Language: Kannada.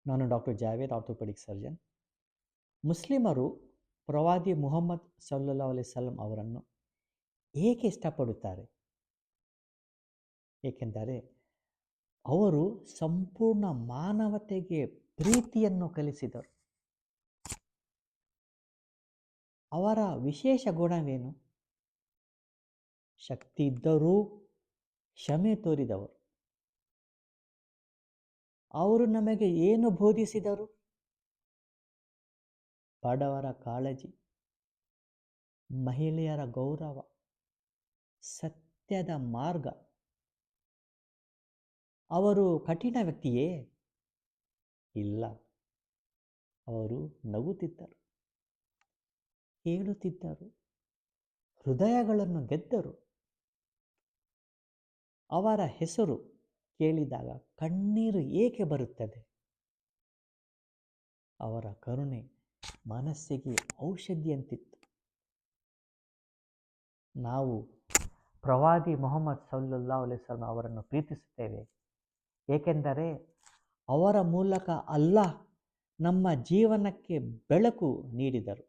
ನಾನು ಡಾಕ್ಟರ್ ಜಾವೇದ್, ಆರ್ಥೋಪೆಡಿಕ್ ಸರ್ಜನ್. ಮುಸ್ಲಿಮರು ಪ್ರವಾದಿ ಮುಹಮ್ಮದ್ ಸಲ್ಲಲ್ಲಾಹು ಅಲೈಹಿ ವಸಲ್ಲಂ ಅವರನ್ನು ಏಕೆ ಇಷ್ಟಪಡುತ್ತಾರೆ? ಏಕೆಂದರೆ ಅವರು ಸಂಪೂರ್ಣ ಮಾನವತೆಗೆ ಪ್ರೀತಿಯನ್ನು ಕಲಿಸಿದರು. ಅವರ ವಿಶೇಷ ಗುಣವೇನು? ಶಕ್ತಿ ಇದ್ದರೂ ಕ್ಷಮೆ ತೋರಿದವರು. ಅವರು ನಮಗೆ ಏನು ಬೋಧಿಸಿದರು? ಬಡವರ ಕಾಳಜಿ, ಮಹಿಳೆಯರ ಗೌರವ, ಸತ್ಯದ ಮಾರ್ಗ. ಅವರು ಕಠಿಣ ವ್ಯಕ್ತಿಯೇ? ಇಲ್ಲ, ಅವರು ನಗುತ್ತಿದ್ದರು, ಹೇಳುತ್ತಿದ್ದರು, ಹೃದಯಗಳನ್ನು ಗೆದ್ದರು. ಅವರ ಹೆಸರು ಕೇಳಿದಾಗ ಕಣ್ಣೀರು ಏಕೆ ಬರುತ್ತದೆ? ಅವರ ಕರುಣೆ ಮನಸ್ಸಿಗೆ ಔಷಧಿಯಂತಿತ್ತು. ನಾವು ಪ್ರವಾದಿ ಮುಹಮ್ಮದ್ ಸಲ್ಲಲ್ಲಾಹು ಅಲೈಹಿ ವಸಲ್ಲಂ ಅವರನ್ನು ಪ್ರೀತಿಸುತ್ತೇವೆ, ಏಕೆಂದರೆ ಅವರ ಮೂಲಕ ಅಲ್ಲಾಹ್ ನಮ್ಮ ಜೀವನಕ್ಕೆ ಬೆಳಕು ನೀಡಿದರು.